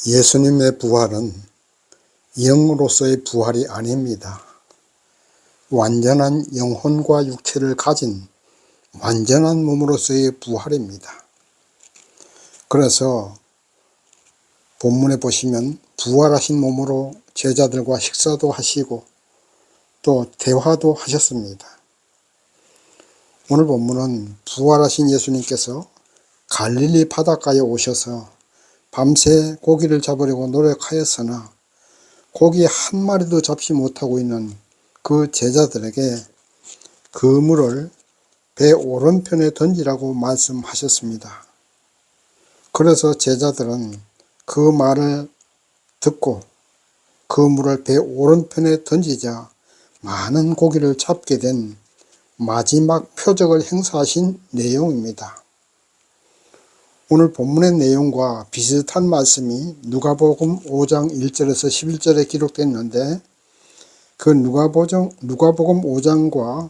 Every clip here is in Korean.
예수님의 부활은 영으로서의 부활이 아닙니다. 완전한 영혼과 육체를 가진 완전한 몸으로서의 부활입니다. 그래서 본문에 보시면 부활하신 몸으로 제자들과 식사도 하시고 또 대화도 하셨습니다. 오늘 본문은 부활하신 예수님께서 갈릴리 바닷가에 오셔서 밤새 고기를 잡으려고 노력하였으나 고기 한 마리도 잡지 못하고 있는 그 제자들에게 그물을 배 오른편에 던지라고 말씀하셨습니다. 그래서 제자들은 그 말을 듣고 그물을 배 오른편에 던지자 많은 고기를 잡게 된 마지막 표적을 행사하신 내용입니다. 오늘 본문의 내용과 비슷한 말씀이 누가복음 5장 1절에서 11절에 기록되어 있는데 그 누가복음 5장과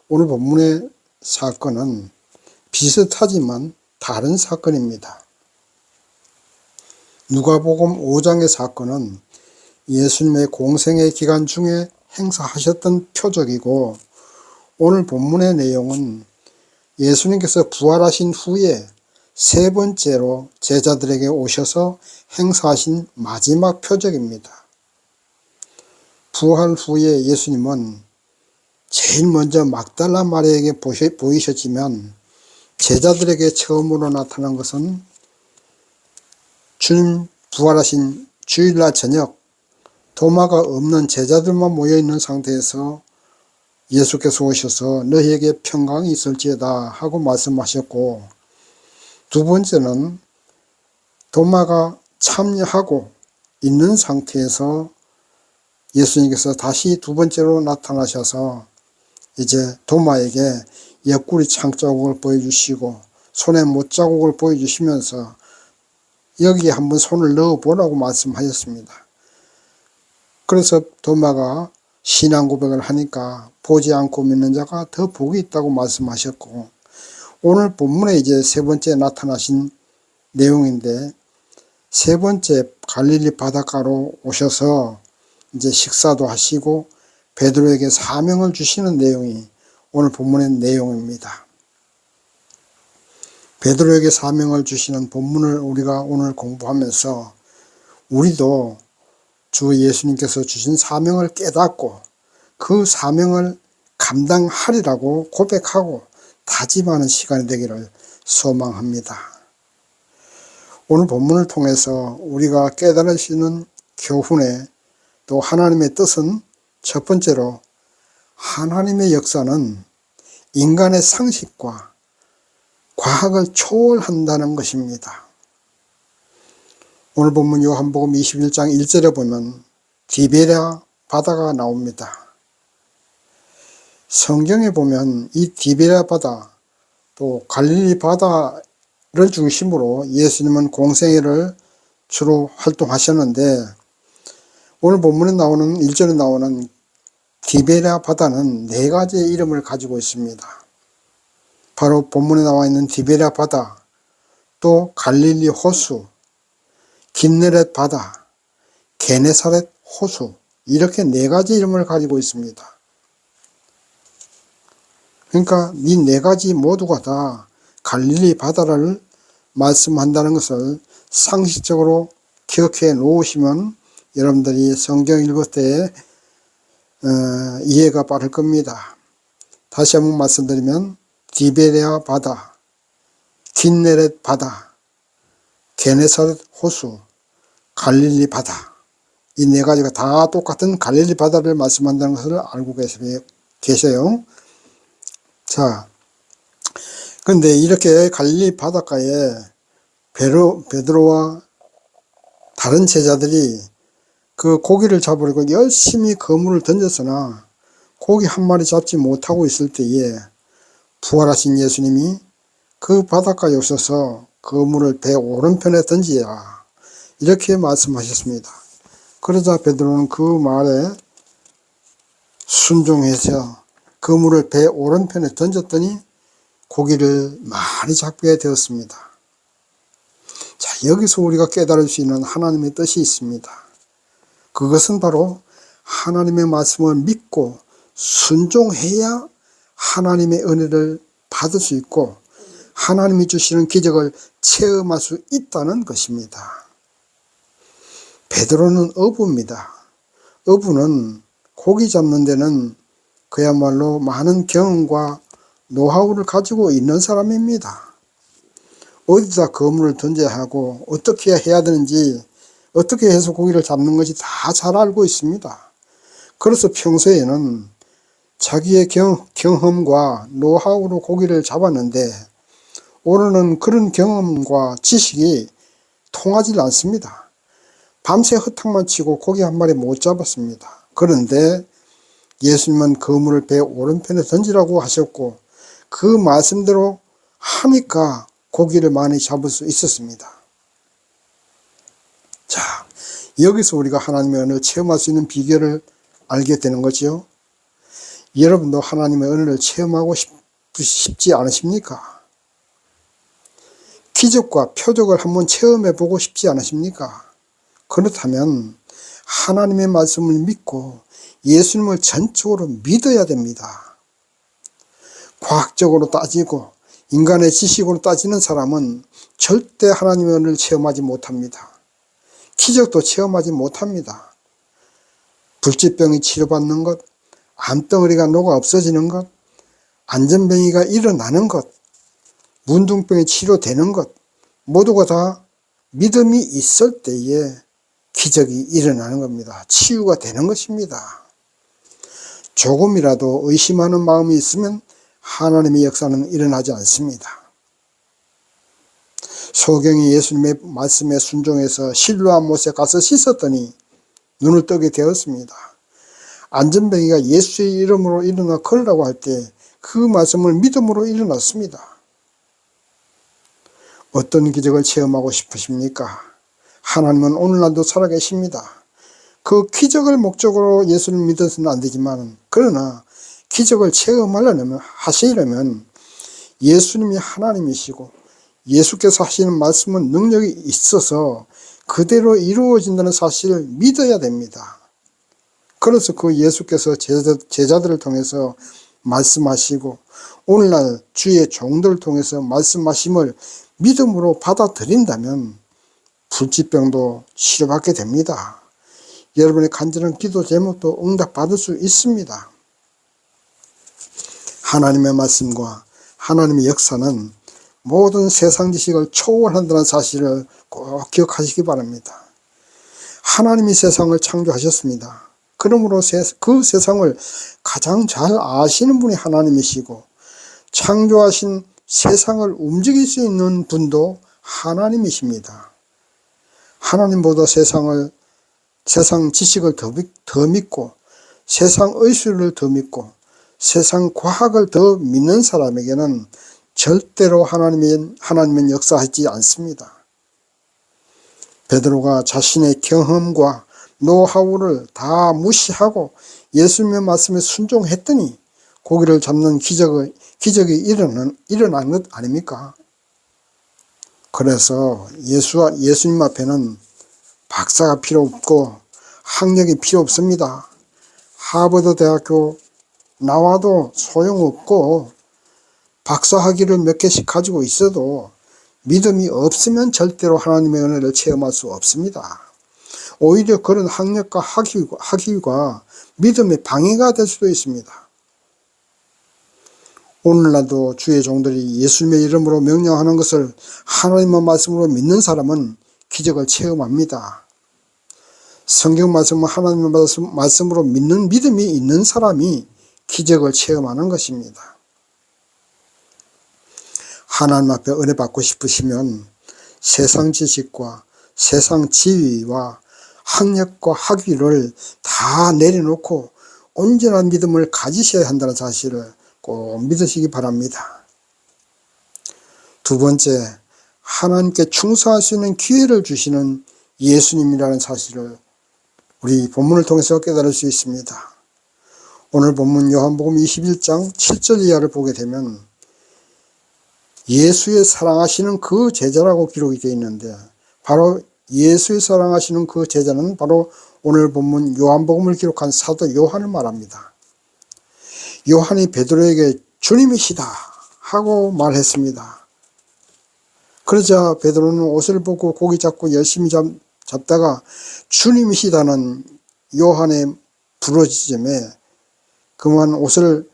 오늘 본문의 사건은 비슷하지만 다른 사건입니다. 누가복음 5장의 사건은 예수님의 공생의 기간 중에 행사하셨던 표적이고 오늘 본문의 내용은 예수님께서 부활하신 후에 세 번째로 제자들에게 오셔서 행사하신 마지막 표적입니다. 부활 후에 예수님은 제일 먼저 막달라 마리아에게 보이셨지만 제자들에게 처음으로 나타난 것은 주님 부활하신 주일날 저녁 도마가 없는 제자들만 모여있는 상태에서 예수께서 오셔서 너희에게 평강이 있을지어다 하고 말씀하셨고 두 번째는 도마가 참여하고 있는 상태에서 예수님께서 다시 두 번째로 나타나셔서 이제 도마에게 옆구리 창자국을 보여주시고 손에 못자국을 보여주시면서 여기에 한번 손을 넣어보라고 말씀하셨습니다. 그래서 도마가 신앙 고백을 하니까 보지 않고 믿는 자가 더 복이 있다고 말씀하셨고 오늘 본문에 이제 세 번째 나타나신 내용인데 세 번째 갈릴리 바닷가로 오셔서 이제 식사도 하시고 베드로에게 사명을 주시는 내용이 오늘 본문의 내용입니다. 베드로에게 사명을 주시는 본문을 우리가 오늘 공부하면서 우리도 주 예수님께서 주신 사명을 깨닫고 그 사명을 감당하리라고 고백하고 다짐하는 시간이 되기를 소망합니다. 오늘 본문을 통해서 우리가 깨달을 수 있는 교훈에 또 하나님의 뜻은 첫 번째로 하나님의 역사는 인간의 상식과 과학을 초월한다는 것입니다. 오늘 본문 요한복음 21장 1절에 보면 디베랴 바다가 나옵니다. 성경에 보면 이 디베랴 바다 또 갈릴리 바다를 중심으로 예수님은 공생애를 주로 활동하셨는데 오늘 본문에 나오는 1절에 나오는 디베랴 바다는 네 가지의 이름을 가지고 있습니다. 바로 본문에 나와 있는 디베랴 바다, 또 갈릴리 호수, 긴네렛 바다, 게네사렛 호수 이렇게 네 가지 이름을 가지고 있습니다. 그러니까 이 네 가지 모두가 다 갈릴리 바다를 말씀한다는 것을 상식적으로 기억해 놓으시면 여러분들이 성경 읽을 때 이해가 빠를 겁니다. 다시 한번 말씀드리면 디베랴 바다, 긴네렛 바다, 게네사렛 호수, 갈릴리 바다 이 네 가지가 다 똑같은 갈릴리 바다를 말씀한다는 것을 알고 계세요. 자, 그런데 이렇게 갈릴리 바닷가에 베드로와 다른 제자들이 그 고기를 잡으려고 열심히 그물을 던졌으나 고기 한 마리 잡지 못하고 있을 때에 부활하신 예수님이 그 바닷가에 오셔서 그물을 배 오른편에 던지라 이렇게 말씀하셨습니다. 그러자 베드로는 그 말에 순종해서 그물을 배 오른편에 던졌더니 고기를 많이 잡게 되었습니다. 자, 여기서 우리가 깨달을 수 있는 하나님의 뜻이 있습니다. 그것은 바로 하나님의 말씀을 믿고 순종해야 하나님의 은혜를 받을 수 있고 하나님이 주시는 기적을 체험할 수 있다는 것입니다. 베드로는 어부입니다. 어부는 고기 잡는 데는 그야말로 많은 경험과 노하우를 가지고 있는 사람입니다. 어디다 그물을 던져야 하고 어떻게 해야 되는지 어떻게 해서 고기를 잡는 것이 다 잘 알고 있습니다. 그래서 평소에는 자기의 경험과 노하우로 고기를 잡았는데 오늘은 그런 경험과 지식이 통하지 않습니다. 밤새 허탕만 치고 고기 한 마리 못 잡았습니다. 그런데 예수님은 그물을 배 오른편에 던지라고 하셨고 그 말씀대로 하니까 고기를 많이 잡을 수 있었습니다. 자, 여기서 우리가 하나님의 은혜를 체험할 수 있는 비결을 알게 되는 거죠. 여러분도 하나님의 은혜를 체험하고 싶지 않으십니까? 기적과 표적을 한번 체험해 보고 싶지 않으십니까? 그렇다면 하나님의 말씀을 믿고 예수님을 전적으로 믿어야 됩니다. 과학적으로 따지고 인간의 지식으로 따지는 사람은 절대 하나님의 은혜를 체험하지 못합니다. 기적도 체험하지 못합니다. 불치병이 치료받는 것, 암덩어리가 녹아 없어지는 것, 안전병이가 일어나는 것, 문둥병이 치료되는 것 모두가 다 믿음이 있을 때에 기적이 일어나는 겁니다. 치유가 되는 것입니다. 조금이라도 의심하는 마음이 있으면 하나님의 역사는 일어나지 않습니다. 소경이 예수님의 말씀에 순종해서 실로암 못에 가서 씻었더니 눈을 뜨게 되었습니다. 안전병이가 예수의 이름으로 일어나 걸으라고 할 때 그 말씀을 믿음으로 일어났습니다. 어떤 기적을 체험하고 싶으십니까? 하나님은 오늘날도 살아계십니다. 그 기적을 목적으로 예수를 믿어서는 안 되지만 그러나 기적을 하시려면 예수님이 하나님이시고 예수께서 하시는 말씀은 능력이 있어서 그대로 이루어진다는 사실을 믿어야 됩니다. 그래서 그 예수께서 제자들을 통해서 말씀하시고 오늘날 주의 종들을 통해서 말씀하심을 믿음으로 받아들인다면 불치병도 치료받게 됩니다. 여러분의 간절한 기도 제목도 응답받을 수 있습니다. 하나님의 말씀과 하나님의 역사는 모든 세상 지식을 초월한다는 사실을 꼭 기억하시기 바랍니다. 하나님이 세상을 창조하셨습니다. 그러므로 그 세상을 가장 잘 아시는 분이 하나님이시고 창조하신 세상을 움직일 수 있는 분도 하나님이십니다. 하나님보다 세상 지식을 더 믿고 세상 의술을 더 믿고 세상 과학을 더 믿는 사람에게는 절대로 하나님은 역사하지 않습니다. 베드로가 자신의 경험과 노하우를 다 무시하고 예수님의 말씀에 순종했더니 고기를 잡는 기적이 일어난 것 아닙니까? 그래서 예수님 앞에는 박사가 필요 없고 학력이 필요 없습니다. 하버드 대학교 나와도 소용없고 박사 학위를 몇 개씩 가지고 있어도 믿음이 없으면 절대로 하나님의 은혜를 체험할 수 없습니다. 오히려 그런 학력과 학위가 믿음의 방해가 될 수도 있습니다. 오늘날도 주의 종들이 예수님의 이름으로 명령하는 것을 하나님의 말씀으로 믿는 사람은 기적을 체험합니다. 성경 말씀을 하나님의 말씀으로 믿는 믿음이 있는 사람이 기적을 체험하는 것입니다. 하나님 앞에 은혜 받고 싶으시면 세상 지식과 세상 지위와 학력과 학위를 다 내려놓고 온전한 믿음을 가지셔야 한다는 사실을 꼭 믿으시기 바랍니다. 두 번째, 하나님께 충성할 수 있는 기회를 주시는 예수님이라는 사실을 우리 본문을 통해서 깨달을 수 있습니다. 오늘 본문 요한복음 21장 7절 이하를 보게 되면 예수의 사랑하시는 그 제자라고 기록이 되어 있는데 바로 예수의 사랑하시는 그 제자는 바로 오늘 본문 요한복음을 기록한 사도 요한을 말합니다. 요한이 베드로에게 주님이시다 하고 말했습니다. 그러자 베드로는 옷을 벗고 고기 잡고 열심히 잡다가 주님이시다는 요한의 부르짖음에 그만 옷을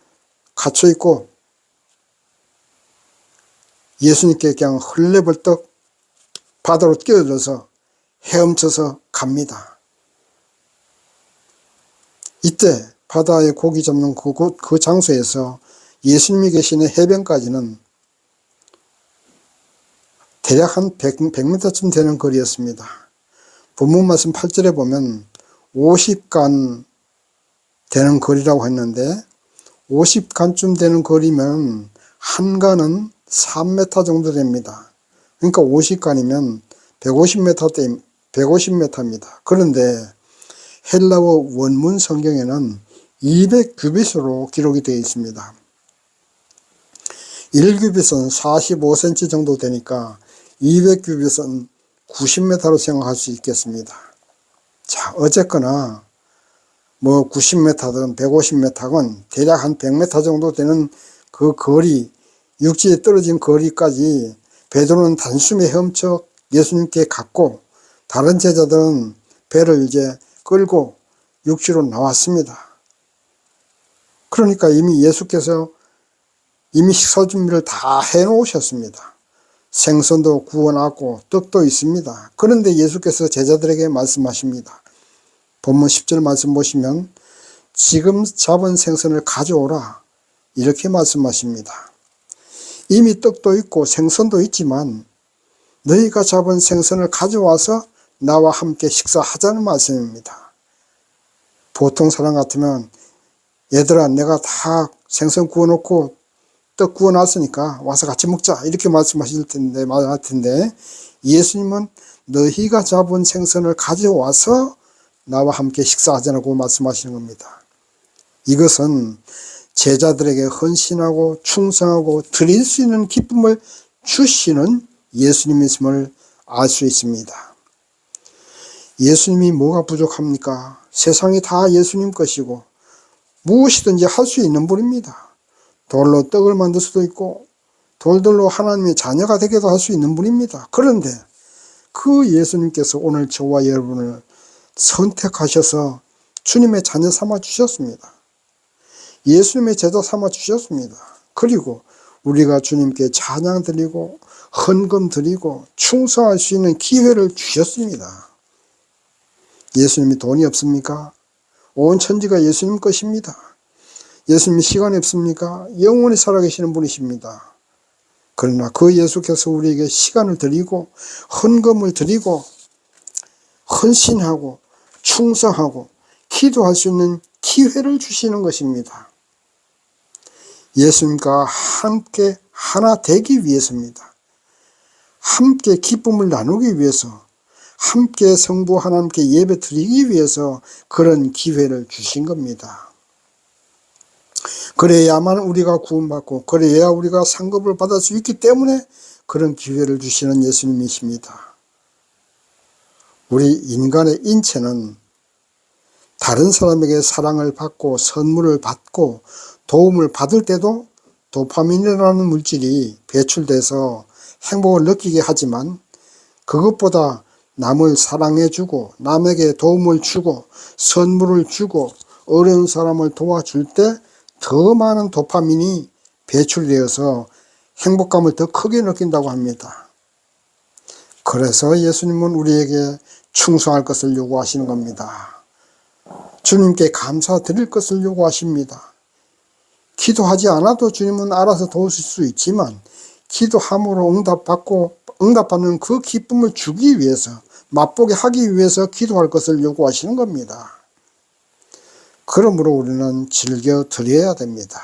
갖춰 입고 예수님께 그냥 헐레벌떡 바다로 뛰어들어서 헤엄쳐서 갑니다. 이때 바다에 고기 잡는 그 장소에서 예수님이 계시는 해변까지는 대략 한 100m쯤 되는 거리였습니다. 본문 말씀 8절에 보면 50간 되는 거리라고 했는데 50간쯤 되는 거리면 한 간은 3m 정도 됩니다. 그러니까 50간이면 150m입니다. 그런데 헬라어 원문 성경에는 200규빗으로 기록이 되어 있습니다. 1규빗은 45cm 정도 되니까 200규빗은 90m로 생각할 수 있겠습니다. 자, 어쨌거나 뭐 90m든 150m건 대략 한 100m 정도 되는 그 거리, 육지에 떨어진 거리까지 베드로는 단숨에 헤엄쳐 예수님께 갔고 다른 제자들은 배를 이제 끌고 육지로 나왔습니다. 그러니까 이미 예수께서 이미 식사 준비를 다 해놓으셨습니다. 생선도 구워놨고 떡도 있습니다. 그런데 예수께서 제자들에게 말씀하십니다. 본문 10절 말씀 보시면 지금 잡은 생선을 가져오라 이렇게 말씀하십니다. 이미 떡도 있고 생선도 있지만 너희가 잡은 생선을 가져와서 나와 함께 식사하자는 말씀입니다. 보통 사람 같으면 얘들아 내가 다 생선 구워놓고 떡 구워놨으니까 와서 같이 먹자 이렇게 말씀하실 텐데 예수님은 너희가 잡은 생선을 가져와서 나와 함께 식사하자고 말씀하시는 겁니다. 이것은 제자들에게 헌신하고 충성하고 드릴 수 있는 기쁨을 주시는 예수님이심을 알 수 있습니다. 예수님이 뭐가 부족합니까? 세상이 다 예수님 것이고 무엇이든지 할 수 있는 분입니다. 돌로 떡을 만들 수도 있고 돌들로 하나님의 자녀가 되게도 할 수 있는 분입니다. 그런데 그 예수님께서 오늘 저와 여러분을 선택하셔서 주님의 자녀 삼아 주셨습니다. 예수님의 제자 삼아 주셨습니다. 그리고 우리가 주님께 찬양 드리고 헌금 드리고 충성할 수 있는 기회를 주셨습니다. 예수님이 돈이 없습니까? 온 천지가 예수님 것입니다. 예수님이 시간이 없습니까? 영원히 살아계시는 분이십니다. 그러나 그 예수께서 우리에게 시간을 드리고 헌금을 드리고 헌신하고 충성하고 기도할 수 있는 기회를 주시는 것입니다. 예수님과 함께 하나 되기 위해서입니다. 함께 기쁨을 나누기 위해서, 함께 성부 하나님께 예배 드리기 위해서 그런 기회를 주신 겁니다. 그래야만 우리가 구원받고 그래야 우리가 상급을 받을 수 있기 때문에 그런 기회를 주시는 예수님이십니다. 우리 인간의 인체는 다른 사람에게 사랑을 받고 선물을 받고 도움을 받을 때도 도파민이라는 물질이 배출돼서 행복을 느끼게 하지만 그것보다 남을 사랑해주고 남에게 도움을 주고 선물을 주고 어려운 사람을 도와줄 때 더 많은 도파민이 배출되어서 행복감을 더 크게 느낀다고 합니다. 그래서 예수님은 우리에게 충성할 것을 요구하시는 겁니다. 주님께 감사드릴 것을 요구하십니다. 기도하지 않아도 주님은 알아서 도우실 수 있지만 기도함으로 응답받는 그 기쁨을 주기 위해서, 맛보게 하기 위해서 기도할 것을 요구하시는 겁니다. 그러므로 우리는 즐겨 드려야 됩니다.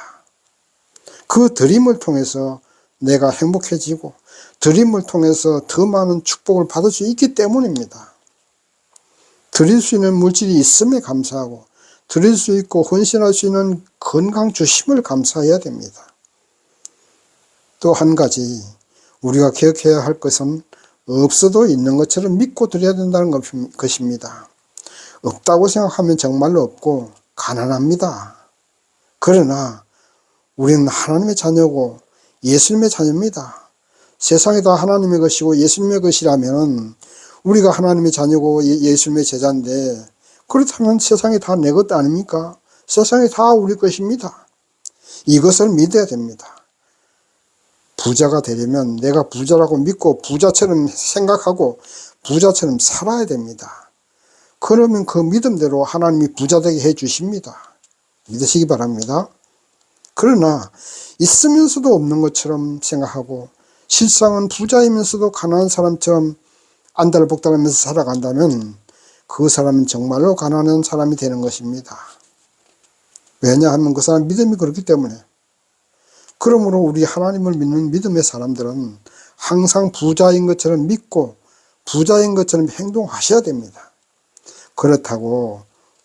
그 드림을 통해서 내가 행복해지고 드림을 통해서 더 많은 축복을 받을 수 있기 때문입니다. 드릴 수 있는 물질이 있음에 감사하고 드릴 수 있고 헌신할 수 있는 건강 주심을 감사해야 됩니다. 또 한 가지 우리가 기억해야 할 것은 없어도 있는 것처럼 믿고 드려야 된다는 것입니다. 없다고 생각하면 정말로 없고 가난합니다. 그러나 우리는 하나님의 자녀고 예수님의 자녀입니다. 세상이 다 하나님의 것이고 예수님의 것이라면 우리가 하나님의 자녀고 예수님의 제자인데, 그렇다면 세상이 다 내 것 아닙니까? 세상이 다 우리 것입니다. 이것을 믿어야 됩니다. 부자가 되려면 내가 부자라고 믿고 부자처럼 생각하고 부자처럼 살아야 됩니다. 그러면 그 믿음대로 하나님이 부자 되게 해 주십니다. 믿으시기 바랍니다. 그러나 있으면서도 없는 것처럼 생각하고 실상은 부자이면서도 가난한 사람처럼 안달복달하면서 살아간다면 그 사람은 정말로 가난한 사람이 되는 것입니다. 왜냐하면 그 사람 믿음이 그렇기 때문에. 그러므로 우리 하나님을 믿는 믿음의 사람들은 항상 부자인 것처럼 믿고 부자인 것처럼 행동하셔야 됩니다. 그렇다고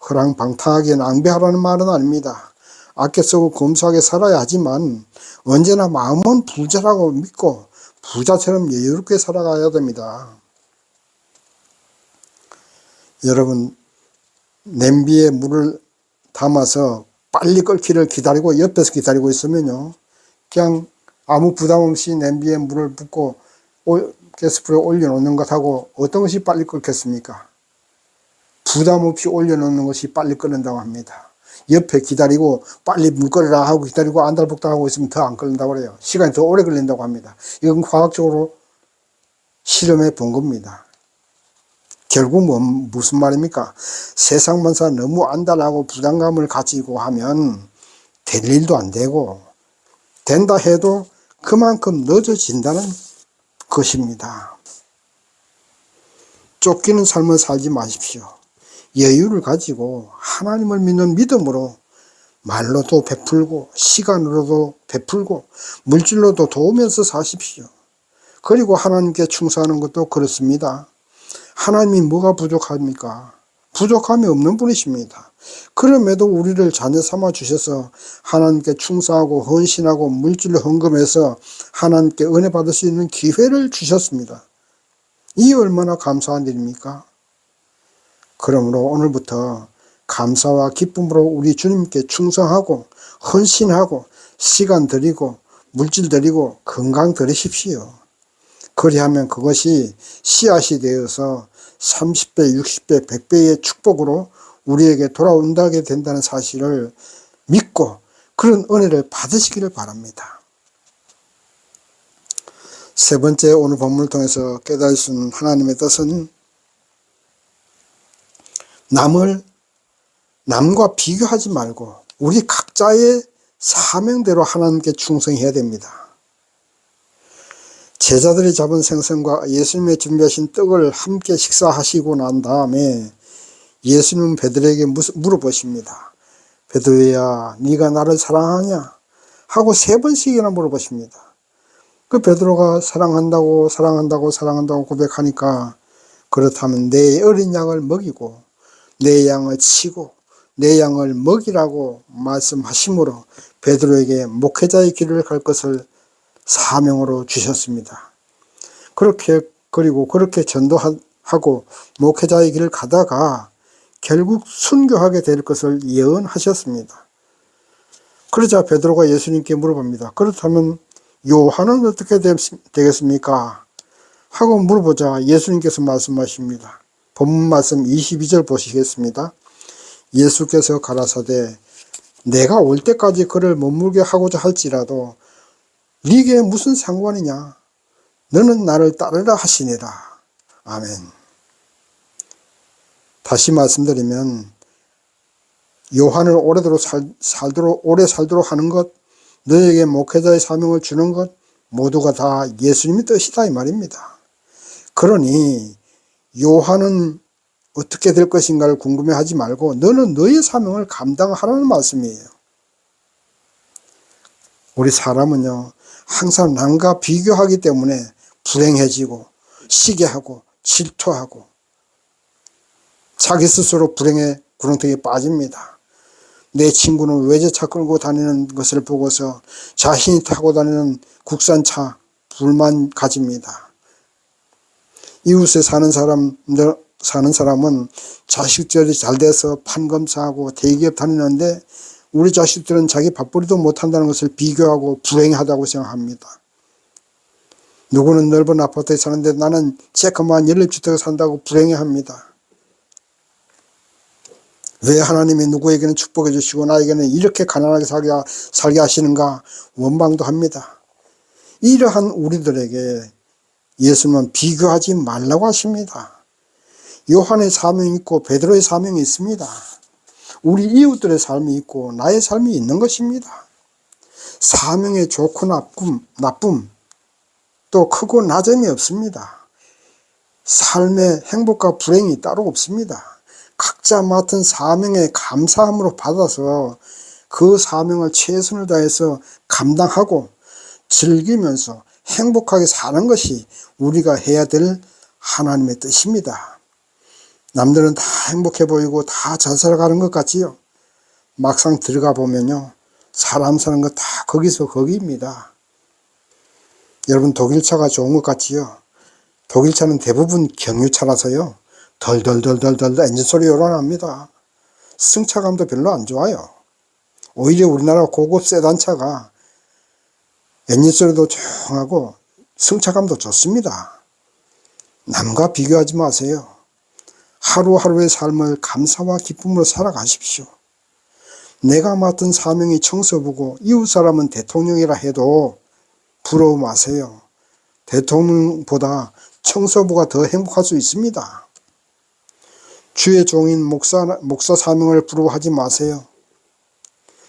허랑방탕하게 낭비하라는 말은 아닙니다. 아껴 쓰고 검소하게 살아야 하지만 언제나 마음은 부자라고 믿고 부자처럼 여유롭게 살아가야 됩니다. 여러분, 냄비에 물을 담아서 빨리 끓기를 기다리고 옆에서 기다리고 있으면요, 그냥 아무 부담 없이 냄비에 물을 붓고 가스불에 올려놓는 것하고 어떤 것이 빨리 끓겠습니까? 부담 없이 올려놓는 것이 빨리 끓는다고 합니다. 옆에 기다리고 빨리 물 끓여라 하고 기다리고 안달복달 하고 있으면 더 안 끓는다고 그래요. 시간이 더 오래 걸린다고 합니다. 이건 과학적으로 실험해 본 겁니다. 결국 무슨 말입니까? 세상 만사 너무 안달하고 부담감을 가지고 하면 될 일도 안 되고 된다 해도 그만큼 늦어진다는 것입니다. 쫓기는 삶을 살지 마십시오. 여유를 가지고 하나님을 믿는 믿음으로 말로도 베풀고 시간으로도 베풀고 물질로도 도우면서 사십시오. 그리고 하나님께 충성하는 것도 그렇습니다. 하나님이 뭐가 부족합니까? 부족함이 없는 분이십니다. 그럼에도 우리를 자녀 삼아 주셔서 하나님께 충성하고 헌신하고 물질을 헌금해서 하나님께 은혜 받을 수 있는 기회를 주셨습니다. 이 얼마나 감사한 일입니까? 그러므로 오늘부터 감사와 기쁨으로 우리 주님께 충성하고 헌신하고 시간 드리고 물질 드리고 건강 드리십시오. 그리하면 그것이 씨앗이 되어서 30배, 60배, 100배의 축복으로 우리에게 돌아온다게 된다는 사실을 믿고 그런 은혜를 받으시기를 바랍니다. 세 번째, 오늘 본문을 통해서 깨달을 수 있는 하나님의 뜻은 남과 비교하지 말고 우리 각자의 사명대로 하나님께 충성해야 됩니다. 제자들이 잡은 생선과 예수님의 준비하신 떡을 함께 식사하시고 난 다음에 예수님은 베드로에게 물어보십니다. 베드로야, 네가 나를 사랑하냐? 하고 3번씩이나 물어보십니다. 그 베드로가 사랑한다고 고백하니까, 그렇다면 내 어린 양을 먹이고 내 양을 치고 내 양을 먹이라고 말씀하심으로 베드로에게 목회자의 길을 갈 것을 사명으로 주셨습니다. 그리고 그렇게 전도하고 목회자의 길을 가다가 결국 순교하게 될 것을 예언하셨습니다. 그러자 베드로가 예수님께 물어봅니다. 그렇다면 요한은 어떻게 되겠습니까? 하고 물어보자 예수님께서 말씀하십니다. 본문 말씀 22절 보시겠습니다. 예수께서 가라사대 내가 올 때까지 그를 머물게 하고자 할지라도 네게 무슨 상관이냐? 너는 나를 따르라 하시니라. 아멘. 다시 말씀드리면 요한을 오래 살도록 하는 것, 너에게 목회자의 사명을 주는 것 모두가 다 예수님의 뜻이다 이 말입니다. 그러니 요한은 어떻게 될 것인가를 궁금해하지 말고 너는 너의 사명을 감당하라는 말씀이에요. 우리 사람은요 항상 남과 비교하기 때문에 불행해지고 시기하고 질투하고 자기 스스로 불행의 구렁텅이에 빠집니다. 내 친구는 외제차 끌고 다니는 것을 보고서 자신이 타고 다니는 국산차 불만 가집니다. 이웃에 사는 사람은 자식들이 잘 돼서 판검사하고 대기업 다니는데 우리 자식들은 자기 밥벌이도 못한다는 것을 비교하고 불행하다고 생각합니다. 누구는 넓은 아파트에 사는데 나는 쬐끄만 연립주택에 산다고 불행해합니다. 왜 하나님이 누구에게는 축복해 주시고 나에게는 이렇게 가난하게 살게 하시는가 원망도 합니다. 이러한 우리들에게 예수님은 비교하지 말라고 하십니다. 요한의 사명이 있고 베드로의 사명이 있습니다. 우리 이웃들의 삶이 있고 나의 삶이 있는 것입니다. 사명의 좋고 나쁨 또 크고 낮음이 없습니다. 삶의 행복과 불행이 따로 없습니다. 각자 맡은 사명에 감사함으로 받아서 그 사명을 최선을 다해서 감당하고 즐기면서 행복하게 사는 것이 우리가 해야 될 하나님의 뜻입니다. 남들은 다 행복해 보이고 다 잘 살아가는 것 같지요. 막상 들어가 보면요, 사람 사는 거 다 거기서 거기입니다. 여러분, 독일차가 좋은 것 같지요. 독일차는 대부분 경유차라서요, 덜덜덜덜덜 엔진 소리 요란합니다. 승차감도 별로 안 좋아요. 오히려 우리나라 고급 세단차가 엔진 소리도 조용하고 승차감도 좋습니다. 남과 비교하지 마세요. 하루하루의 삶을 감사와 기쁨으로 살아가십시오. 내가 맡은 사명이 청소부고 이웃 사람은 대통령이라 해도 부러워 마세요. 대통령보다 청소부가 더 행복할 수 있습니다. 주의 종인 목사 사명을 부러워하지 마세요.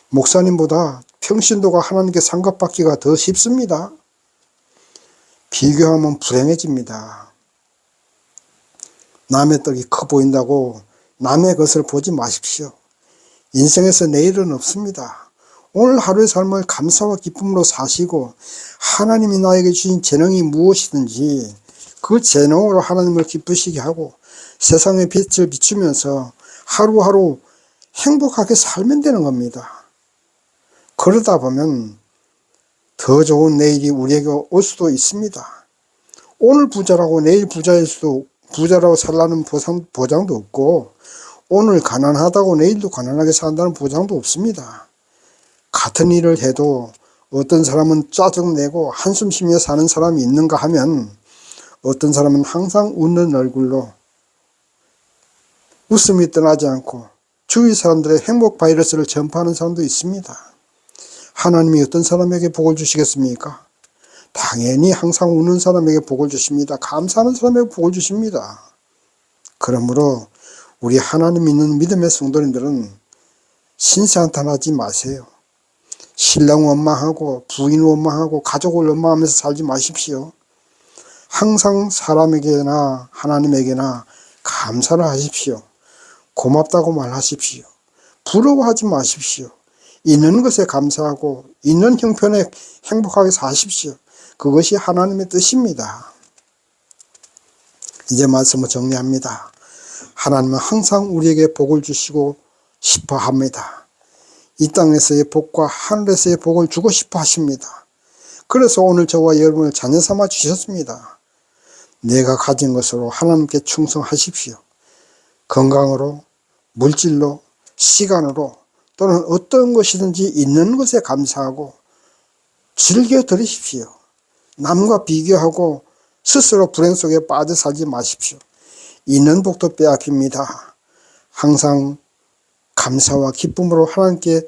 목사님보다 평신도가 하나님께 상급받기가 더 쉽습니다. 비교하면 불행해집니다. 남의 떡이 커 보인다고 남의 것을 보지 마십시오. 인생에서 내일은 없습니다. 오늘 하루의 삶을 감사와 기쁨으로 사시고 하나님이 나에게 주신 재능이 무엇이든지 그 재능으로 하나님을 기쁘시게 하고 세상의 빛을 비추면서 하루하루 행복하게 살면 되는 겁니다. 그러다 보면 더 좋은 내일이 우리에게 올 수도 있습니다. 오늘 부자라고 내일 부자라고 살라는 보장도 없고 오늘 가난하다고 내일도 가난하게 산다는 보장도 없습니다. 같은 일을 해도 어떤 사람은 짜증내고 한숨 쉬며 사는 사람이 있는가 하면 어떤 사람은 항상 웃는 얼굴로 웃음이 떠나지 않고 주위 사람들의 행복 바이러스를 전파하는 사람도 있습니다. 하나님이 어떤 사람에게 복을 주시겠습니까? 당연히 항상 웃는 사람에게 복을 주십니다. 감사하는 사람에게 복을 주십니다. 그러므로 우리 하나님 믿는 믿음의 성도님들은 신세한탄하지 마세요. 신랑 원망하고 부인 원망하고 가족을 원망하면서 살지 마십시오. 항상 사람에게나 하나님에게나 감사를 하십시오. 고맙다고 말하십시오. 부러워하지 마십시오. 있는 것에 감사하고 있는 형편에 행복하게 사십시오. 그것이 하나님의 뜻입니다. 이제 말씀을 정리합니다. 하나님은 항상 우리에게 복을 주시고 싶어 합니다. 이 땅에서의 복과 하늘에서의 복을 주고 싶어 하십니다. 그래서 오늘 저와 여러분을 자녀 삼아 주셨습니다. 내가 가진 것으로 하나님께 충성하십시오. 건강으로, 물질로, 시간으로 또는 어떤 것이든지 있는 것에 감사하고 즐겨 들으십시오. 남과 비교하고 스스로 불행 속에 빠져 살지 마십시오. 있는 복도 빼앗깁니다. 항상 감사와 기쁨으로 하나님께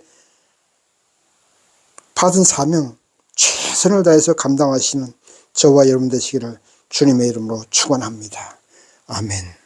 받은 사명 최선을 다해서 감당하시는 저와 여러분 되시기를 주님의 이름으로 축원합니다. 아멘.